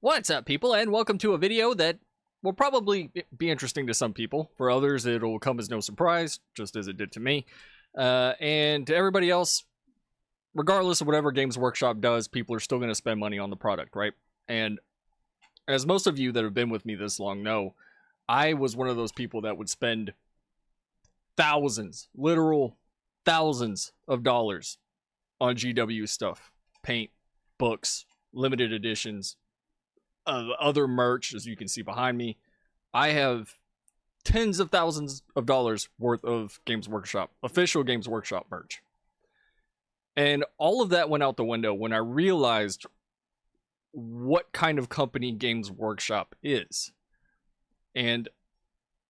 What's up, people, and welcome to a video that will probably be interesting to some people. For others, it'll come as no surprise, just as it did to me. And to everybody else, regardless of whatever Games Workshop does, people are still going to spend money on the product, right? And as most of you that have been with me this long know, I was one of those people that would spend thousands, literal thousands of dollars on GW stuff. Paint, books, limited editions, other merch, as you can see behind me. I have tens of thousands of dollars worth of Games Workshop, official Games Workshop merch. And all of that went out the window when I realized what kind of company Games Workshop is. And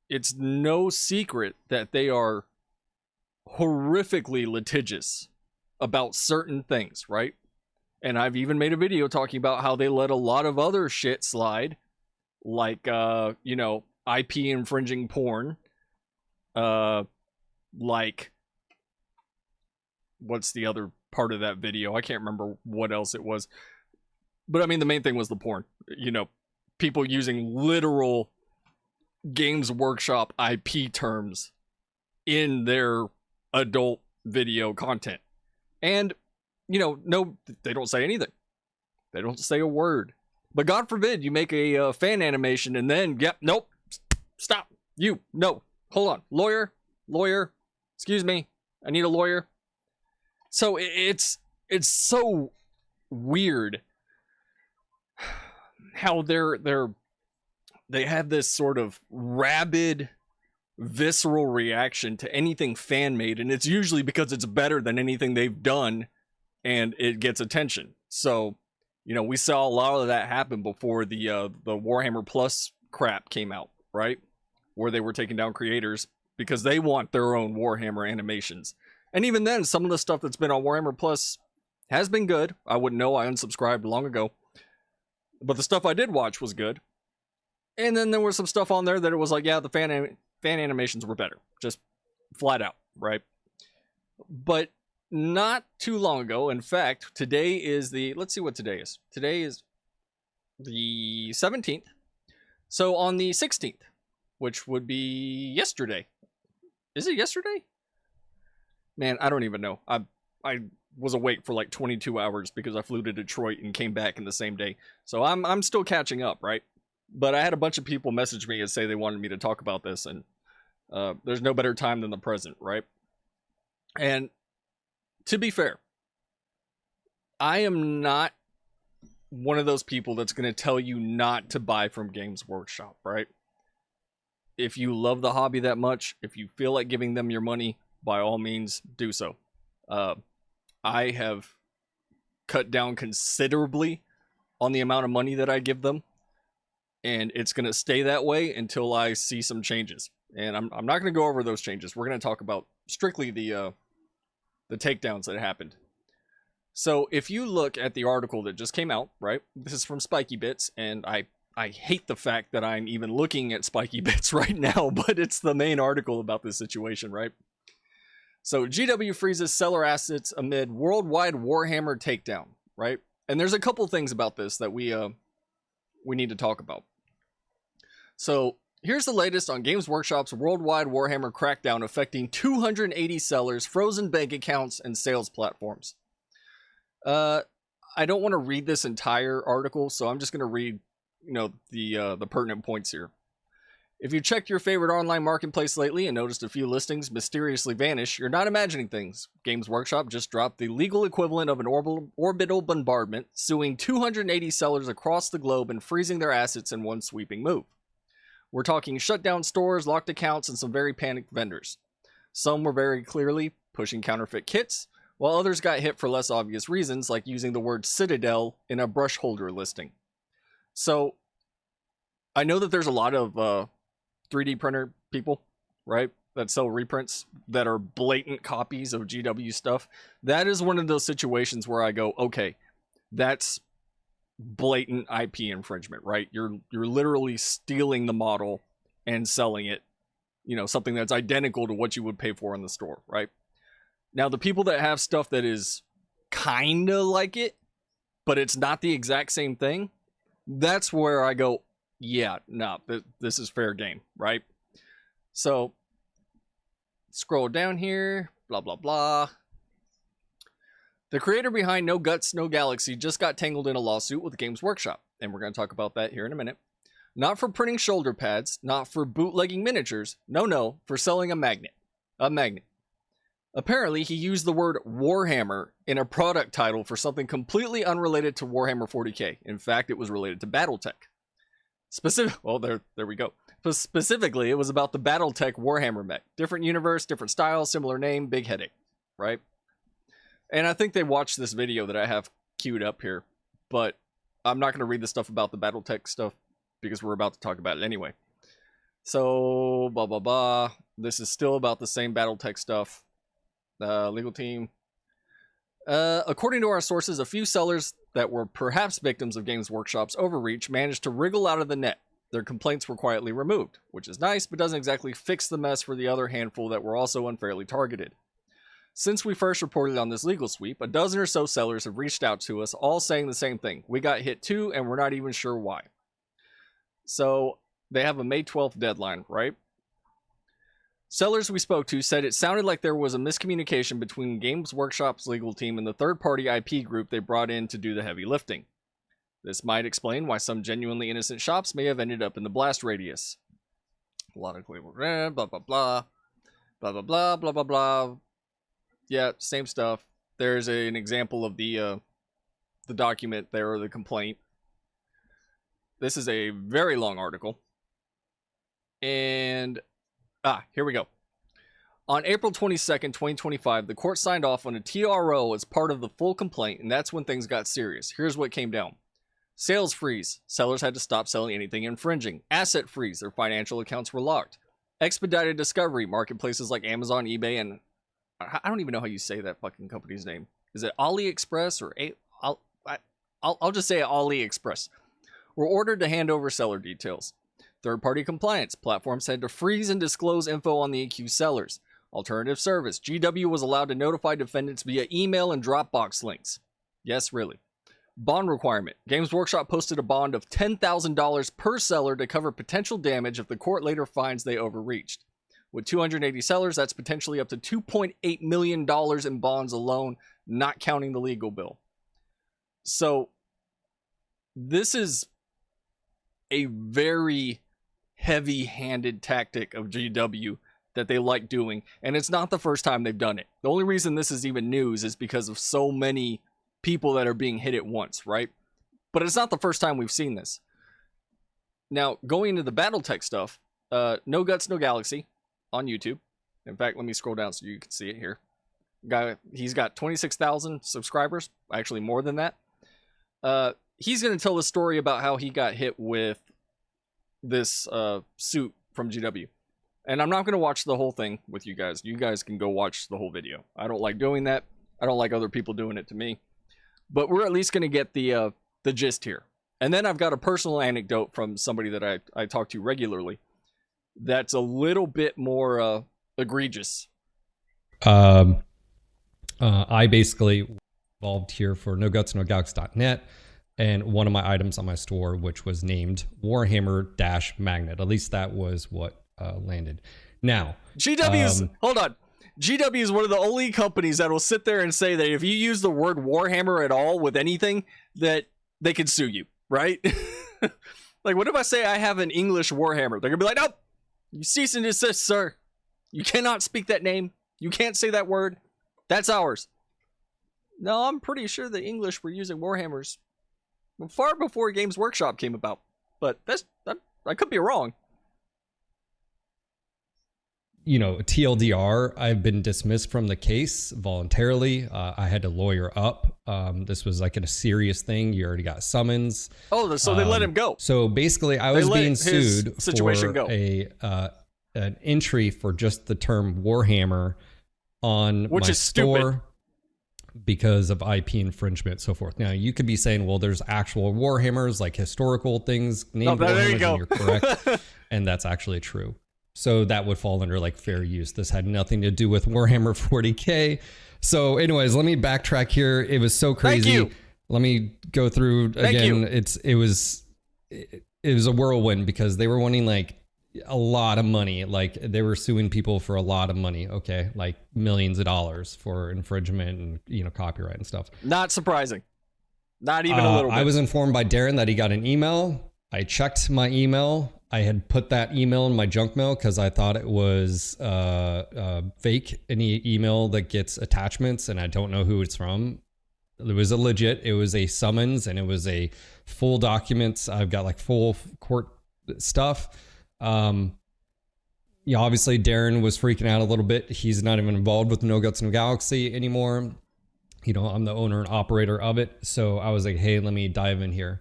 it's no secret that they are horrifically litigious about certain things, right? And I've even made a video talking about how they let a lot of other shit slide, like, IP infringing porn, like, what's the other part of that video? I can't remember what else it was. But I mean, the main thing was the porn. People using literal Games Workshop IP terms in their adult video content. And no, they don't say anything. They don't say a word. But God forbid you make a fan animation and then, nope, stop. No, hold on. Lawyer, excuse me, I need a lawyer. So it's so weird how they have this sort of rabid, visceral reaction to anything fan made, and it's usually because it's better than anything they've done. And it gets attention. So, we saw a lot of that happen before the Warhammer Plus crap came out, right? Where they were taking down creators because they want their own Warhammer animations. And even then, some of the stuff that's been on Warhammer Plus has been good. I wouldn't know. I unsubscribed long ago. But the stuff I did watch was good. And then there was some stuff on there that it was like, yeah, the fan animations were better. Just flat out, right? But not too long ago, in fact, today is let's see what today is. Today is the 17th. So on the 16th, which would be yesterday. Is it yesterday? Man, I don't even know. I was awake for like 22 hours because I flew to Detroit and came back in the same day. So I'm still catching up, right? But I had a bunch of people message me and say they wanted me to talk about this, and there's no better time than the present, right? And to be fair, I am not one of those people that's going to tell you not to buy from Games Workshop, right? If you love the hobby that much, if you feel like giving them your money, by all means, do so. I have cut down considerably on the amount of money that I give them, and it's going to stay that way until I see some changes. And I'm not going to go over those changes. We're going to talk about strictly the takedowns that happened. So if you look at the article that just came out, right? This is from Spiky Bits, and I hate the fact that I'm even looking at Spiky Bits right now, but it's the main article about this situation, right? So GW freezes seller assets amid worldwide Warhammer takedown, right? And there's a couple things about this that we need to talk about. So here's the latest on Games Workshop's worldwide Warhammer crackdown affecting 280 sellers, frozen bank accounts, and sales platforms. I don't want to read this entire article, so I'm just going to read, the pertinent points here. If you checked your favorite online marketplace lately and noticed a few listings mysteriously vanish, you're not imagining things. Games Workshop just dropped the legal equivalent of an orbital bombardment, suing 280 sellers across the globe and freezing their assets in one sweeping move. We're talking shut down stores, locked accounts, and some very panicked vendors. Some were very clearly pushing counterfeit kits, while others got hit for less obvious reasons, like using the word Citadel in a brush holder listing. So, I know that there's a lot of 3D printer people, right, that sell reprints that are blatant copies of GW stuff. That is one of those situations where I go, okay, that's blatant IP infringement, right? You're literally stealing the model and selling it, something that's identical to what you would pay for in the store, right? Now, the people that have stuff that is kind of like it, but it's not the exact same thing, That's where I go, yeah, no, this is fair game, right? So, scroll down here, blah, blah, blah. The creator behind No Guts, No Galaxy just got tangled in a lawsuit with Games Workshop, and we're going to talk about that here in a minute. Not for printing shoulder pads, not for bootlegging miniatures, no, for selling a magnet. A magnet. Apparently, he used the word Warhammer in a product title for something completely unrelated to Warhammer 40k. In fact, it was related to BattleTech. Well, there we go. But specifically, it was about the BattleTech Warhammer mech. Different universe, different style, similar name, big headache, right? And I think they watched this video that I have queued up here, but I'm not going to read the stuff about the BattleTech stuff because we're about to talk about it anyway. So, blah, blah, blah. This is still about the same BattleTech stuff. Legal team. According to our sources, a few sellers that were perhaps victims of Games Workshop's overreach managed to wriggle out of the net. Their complaints were quietly removed, which is nice, but doesn't exactly fix the mess for the other handful that were also unfairly targeted. Since we first reported on this legal sweep, a dozen or so sellers have reached out to us, all saying the same thing. We got hit too, and we're not even sure why. So, they have a May 12th deadline, right? Sellers we spoke to said it sounded like there was a miscommunication between Games Workshop's legal team and the third-party IP group they brought in to do the heavy lifting. This might explain why some genuinely innocent shops may have ended up in the blast radius. A lot of blah, blah, blah, blah, blah, blah, blah, blah, blah, blah. Yeah, same stuff. There's an example of the document there, or the complaint. This is a very long article. And, here we go. On April 22nd, 2025, the court signed off on a TRO as part of the full complaint, and that's when things got serious. Here's what came down. Sales freeze. Sellers had to stop selling anything infringing. Asset freeze. Their financial accounts were locked. Expedited discovery. Marketplaces like Amazon, eBay, and I don't even know how you say that fucking company's name. Is it AliExpress or I'll just say AliExpress. Were ordered to hand over seller details. Third-party compliance. Platforms had to freeze and disclose info on the accused sellers. Alternative service. GW was allowed to notify defendants via email and Dropbox links. Yes, really. Bond requirement. Games Workshop posted a bond of $10,000 per seller to cover potential damage if the court later finds they overreached. With 280 sellers, that's potentially up to $2.8 million in bonds alone, not counting the legal bill. So, this is a very heavy-handed tactic of GW that they like doing, and it's not the first time they've done it. The only reason this is even news is because of so many people that are being hit at once, right? But it's not the first time we've seen this. Now, going into the BattleTech stuff, No Guts, No Galaxy on YouTube. In fact, let me scroll down so you can see it here. He's got 26,000 subscribers, actually more than that. He's going to tell the story about how he got hit with this suit from GW. And I'm not going to watch the whole thing with you guys. You guys can go watch the whole video. I don't like doing that. I don't like other people doing it to me. But we're at least going to get the gist here. And then I've got a personal anecdote from somebody that I talk to regularly that's a little bit more egregious. I basically involved here for NoGutsNoGalaxy.net, and one of my items on my store, which was named Warhammer-Magnet. At least that was what landed. Now, hold on. GW is one of the only companies that will sit there and say that if you use the word Warhammer at all with anything, that they can sue you, right? Like, what if I say I have an English Warhammer? They're gonna be like, nope, you cease and desist, sir. You cannot speak that name. You can't say that word. That's ours. No, I'm pretty sure the English were using Warhammers far before Games Workshop came about. But I could be wrong. You know, TLDR, I've been dismissed from the case voluntarily. I had to lawyer up. This was like a serious thing. You already got summons. Oh, so they let him go. So basically, I was being sued for an entry for just the term Warhammer on my store because of IP infringement, so forth. Now, you could be saying, well, there's actual Warhammers, like historical things named Warhammers, there you go. And you're correct. And that's actually true. So that would fall under like fair use. This had nothing to do with Warhammer 40K. So anyways, let me backtrack here. It was so crazy. Thank you. Let me go through again. It was it was a whirlwind because they were wanting like a lot of money. Like they were suing people for a lot of money. Okay. Like millions of dollars for infringement and, you know, copyright and stuff. Not surprising. Not even a little bit. I was informed by Darren that he got an email. I checked my email. I had put that email in my junk mail because I thought it was fake. Any email that gets attachments and I don't know who it's from. It was it was a summons and it was a full documents. I've got like full court stuff. Yeah, obviously Darren was freaking out a little bit. He's not even involved with No Guts No Galaxy anymore. You know, I'm the owner and operator of it. So I was like, hey, let me dive in here.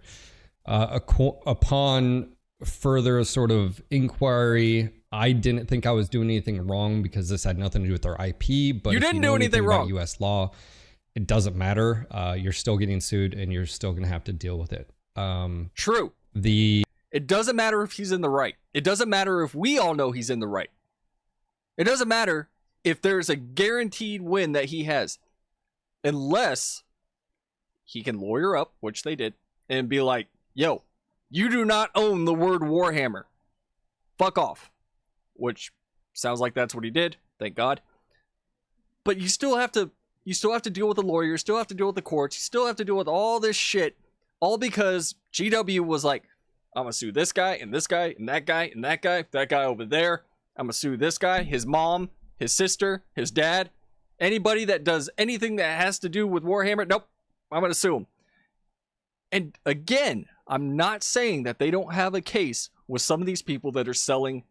Upon further sort of inquiry, I didn't think I was doing anything wrong because this had nothing to do with their IP. But you didn't do anything wrong. U.S. law, it doesn't matter. You're still getting sued and you're still going to have to deal with it. True. It doesn't matter if he's in the right. It doesn't matter if we all know he's in the right. It doesn't matter if there's a guaranteed win that he has. Unless he can lawyer up, which they did, and be like, yo, you do not own the word Warhammer. Fuck off. Which sounds like that's what he did. Thank God. But you still have to deal with the lawyer. You still have to deal with the courts. You still have to deal with all this shit. All because GW was like, I'm going to sue this guy and this guy and that guy and that guy over there. I'm going to sue this guy, his mom, his sister, his dad. Anybody that does anything that has to do with Warhammer, nope, I'm going to sue him. And again, I'm not saying that they don't have a case with some of these people that are selling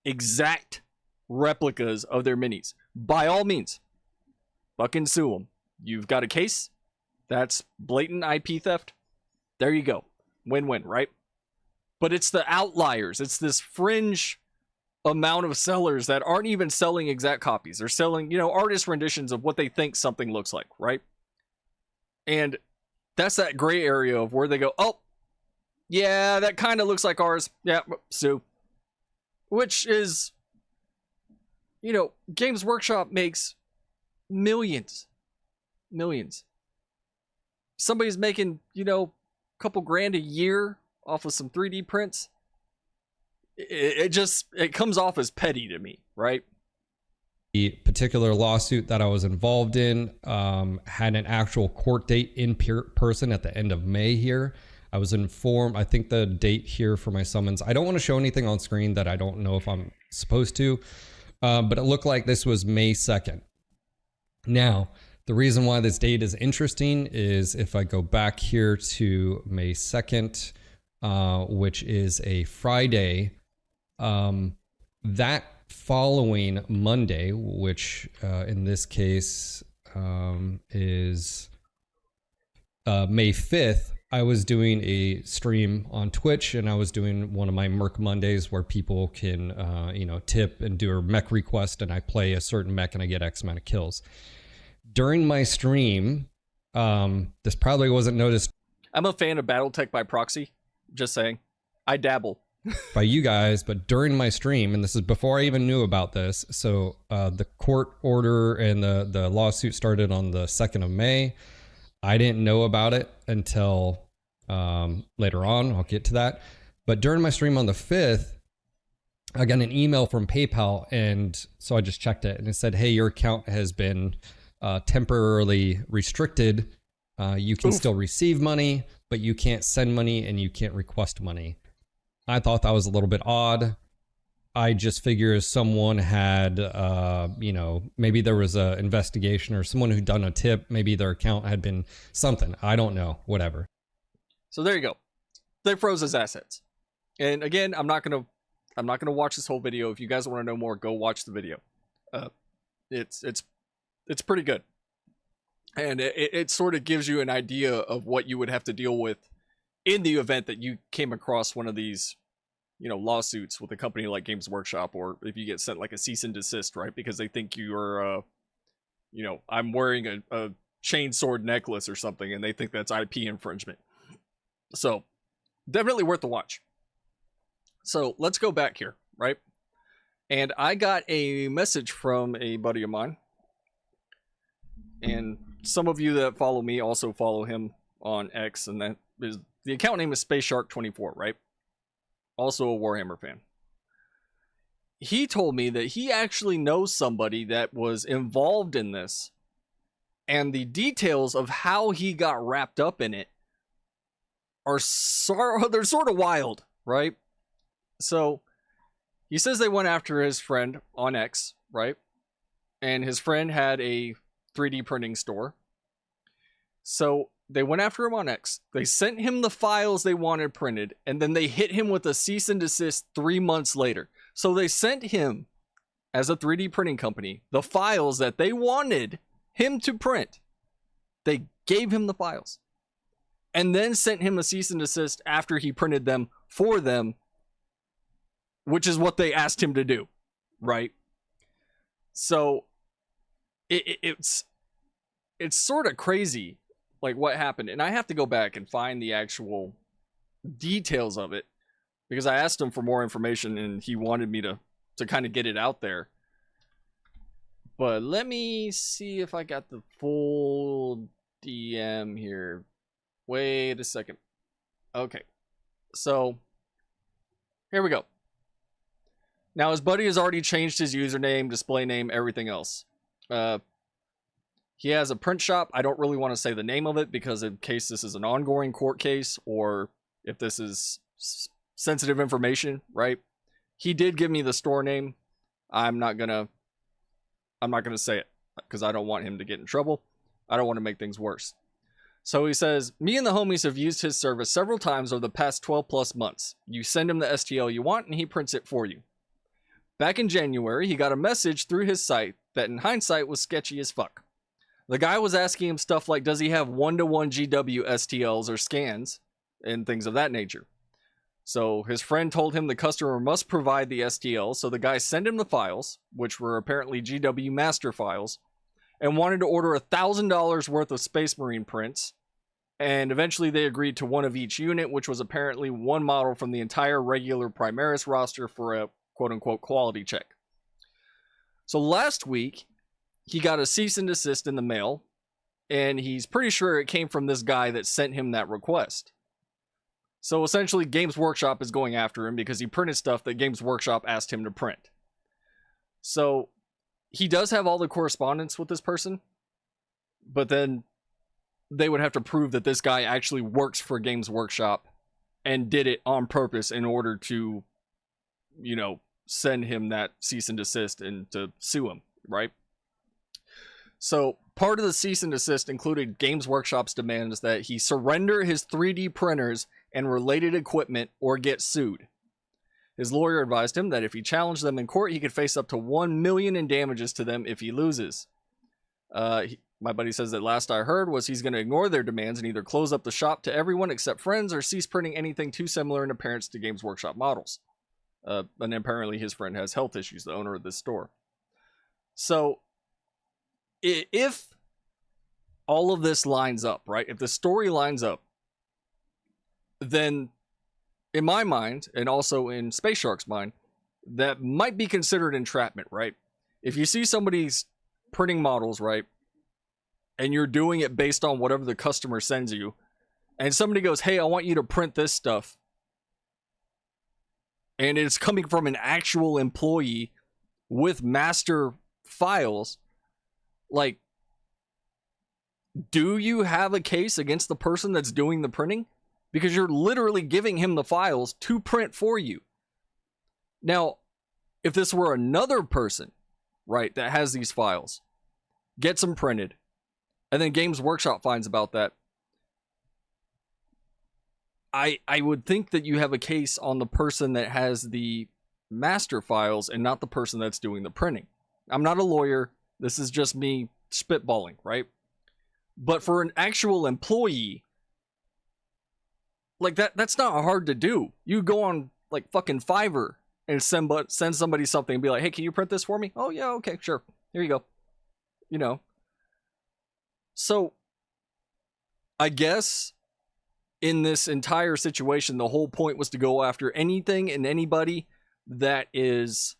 exact replicas of their minis. By all means, fucking sue them. You've got a case. That's blatant IP theft. There you go. Win-win, right? But it's the outliers. It's this fringe amount of sellers that aren't even selling exact copies. They're selling, you know, artist renditions of what they think something looks like, right? And that's that gray area of where they go, oh, yeah, that kind of looks like ours. Yeah, sue. Which is, you know, Games Workshop makes millions. Somebody's making, you know, a couple grand a year off of some 3D prints. It comes off as petty to me, right? The particular lawsuit that I was involved in had an actual court date in person at the end of May here. I was informed, I think the date here for my summons, I don't want to show anything on screen that I don't know if I'm supposed to, but it looked like this was May 2nd. Now, the reason why this date is interesting is if I go back here to May 2nd, which is a Friday, that following Monday, which in this case is May 5th, I was doing a stream on Twitch and I was doing one of my Merc Mondays where people can, you know, tip and do a mech request and I play a certain mech and I get X amount of kills. During my stream, this probably wasn't noticed. I'm a fan of Battletech by proxy. Just saying. I dabble. By you guys, but during my stream, and this is before I even knew about this, so the court order and the lawsuit started on the 2nd of May. I didn't know about it until later on. I'll get to that. But during my stream on the 5th, I got an email from PayPal, and so I just checked it, and it said, hey, your account has been temporarily restricted. You can still receive money, but you can't send money and you can't request money. I thought that was a little bit odd. I just figure someone had, you know, maybe there was an investigation or someone who'd done a tip. Maybe their account had been something. I don't know. Whatever. So there you go. They froze his assets. And again, I'm not gonna watch this whole video. If you guys want to know more, go watch the video. It's pretty good. And it sort of gives you an idea of what you would have to deal with in the event that you came across one of these, you know, lawsuits with a company like Games Workshop, or if you get sent like a cease and desist, right? Because they think you're, you know, I'm wearing a chain sword necklace or something, and they think that's IP infringement. So definitely worth the watch. So let's go back here, right? And I got a message from a buddy of mine. And some of you that follow me also follow him on X, and that is the account name is Space Shark 24, right? Also a Warhammer fan. He told me that he actually knows somebody that was involved in this, and the details of how he got wrapped up in it are they're sort of wild, right? So he says they went after his friend on X, right? And his friend had a 3D printing store. So they went after him on X. They sent him the files they wanted printed, and then they hit him with a cease and desist 3 months later. So they sent him, as a 3D printing company, the files that they wanted him to print. They gave him the files. And then sent him a cease and desist after he printed them for them, which is what they asked him to do, right? So it's sort of crazy, like what happened. And I have to go back and find the actual details of it, because I asked him for more information and he wanted me to kind of get it out there. But let me see if I got the full DM here. Wait a second. Okay. So here we go. Now his buddy has already changed his username, display name, everything else. He has a print shop. I don't really want to say the name of it because in case this is an ongoing court case or if this is sensitive information, right? He did give me the store name. I'm not gonna say it because I don't want him to get in trouble. I don't want to make things worse. So he says, me and the homies have used his service several times over the past 12 plus months. You send him the STL you want and he prints it for you. Back in January, he got a message through his site that in hindsight was sketchy as fuck. The guy was asking him stuff like, does he have 1-to-1 GW STLs or scans and things of that nature. So his friend told him the customer must provide the STL, so the guy sent him the files, which were apparently GW master files, and wanted to order $1,000 worth of Space Marine prints, and eventually they agreed to one of each unit, which was apparently one model from the entire regular Primaris roster for a quote-unquote quality check. So last week, he got a cease and desist in the mail, and he's pretty sure it came from this guy that sent him that request. So essentially, Games Workshop is going after him because he printed stuff that Games Workshop asked him to print. So he does have all the correspondence with this person, but then they would have to prove that this guy actually works for Games Workshop and did it on purpose in order to, you know, send him that cease and desist and to sue him, right? So part of the cease and desist included Games Workshop's demands that he surrender his 3D printers and related equipment or get sued. His lawyer advised him that if he challenged them in court, he could face up to $1 million in damages to them if he loses. My buddy says that last I heard was he's going to ignore their demands and either close up the shop to everyone except friends or cease printing anything too similar in appearance to Games Workshop models. And apparently his friend has health issues, the owner of this store. So if all of this lines up, right? If the story lines up, then in my mind, and also in Space Shark's mind, that might be considered entrapment, right? If you see somebody's printing models, right, and you're doing it based on whatever the customer sends you, and somebody goes, hey, I want you to print this stuff, and it's coming from an actual employee with master files, like, do you have a case against the person that's doing the printing? Because you're literally giving him the files to print for you. Now, if this were another person, right, that has these files, gets them printed, and then Games Workshop finds about that, I would think that you have a case on the person that has the master files and not the person that's doing the printing. I'm not a lawyer. This is just me spitballing, right? But for an actual employee, like that's not hard to do. You go on like fucking Fiverr and send somebody something and be like, hey, can you print this for me? Oh yeah, okay, sure. Here you go. You know. So I guess in this entire situation, the whole point was to go after anything and anybody that is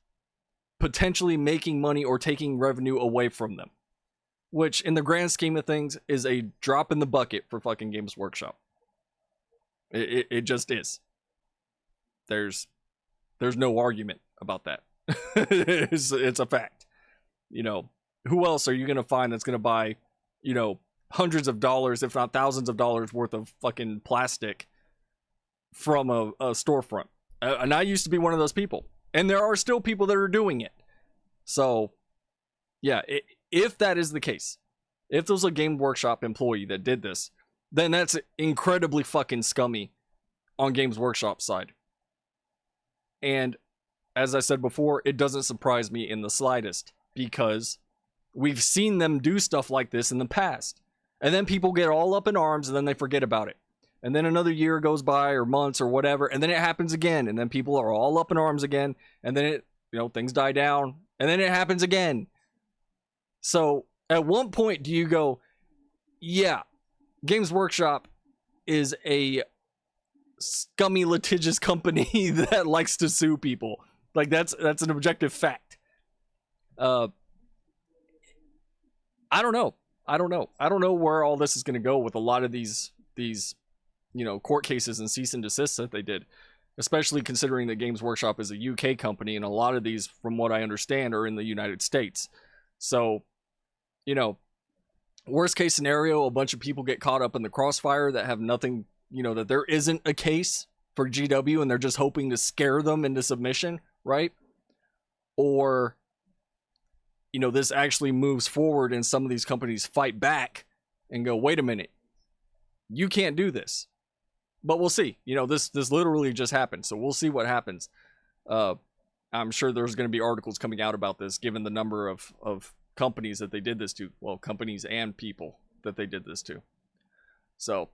potentially making money or taking revenue away from them, which in the grand scheme of things is a drop in the bucket for fucking Games Workshop. It just is. There's no argument about that. It's a fact. You know, who else are you going to find that's going to buy, you know, hundreds of dollars, if not thousands of dollars worth of fucking plastic from a storefront? And I used to be one of those people. And there are still people that are doing it. So, yeah, if that is the case, if there's a Game Workshop employee that did this, then that's incredibly fucking scummy on Games Workshop's side. And as I said before, it doesn't surprise me in the slightest, because we've seen them do stuff like this in the past. And then people get all up in arms and then they forget about it. And then another year goes by, or months or whatever, and then it happens again, and then people are all up in arms again, and then it, you know, things die down, and then it happens again. So at what point do you go, yeah, Games Workshop is a scummy, litigious company that likes to sue people? Like, that's an objective fact. I don't know. I don't know where all this is going to go with a lot of these, you know, court cases and cease and desist that they did, especially considering that Games Workshop is a UK company, and a lot of these, from what I understand, are in the United States. So, you know, worst case scenario, a bunch of people get caught up in the crossfire that have nothing, you know, that there isn't a case for GW and they're just hoping to scare them into submission, right? Or, you know, this actually moves forward and some of these companies fight back and go, wait a minute, you can't do this. But we'll see. You know, this literally just happened, so we'll see what happens. I'm sure there's going to be articles coming out about this, given the number of companies that they did this to. Well, companies and people that they did this to. So,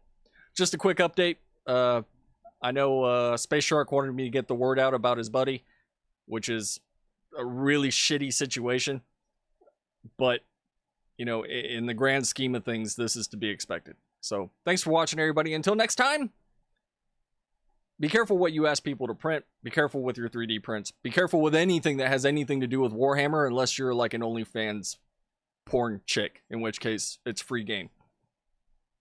just a quick update. I know Space Shark wanted me to get the word out about his buddy, which is a really shitty situation. But, you know, in the grand scheme of things, this is to be expected. So, thanks for watching, everybody. Until next time, be careful what you ask people to print. Be careful with your 3D prints. Be careful with anything that has anything to do with Warhammer, unless you're like an OnlyFans porn chick, in which case it's free game.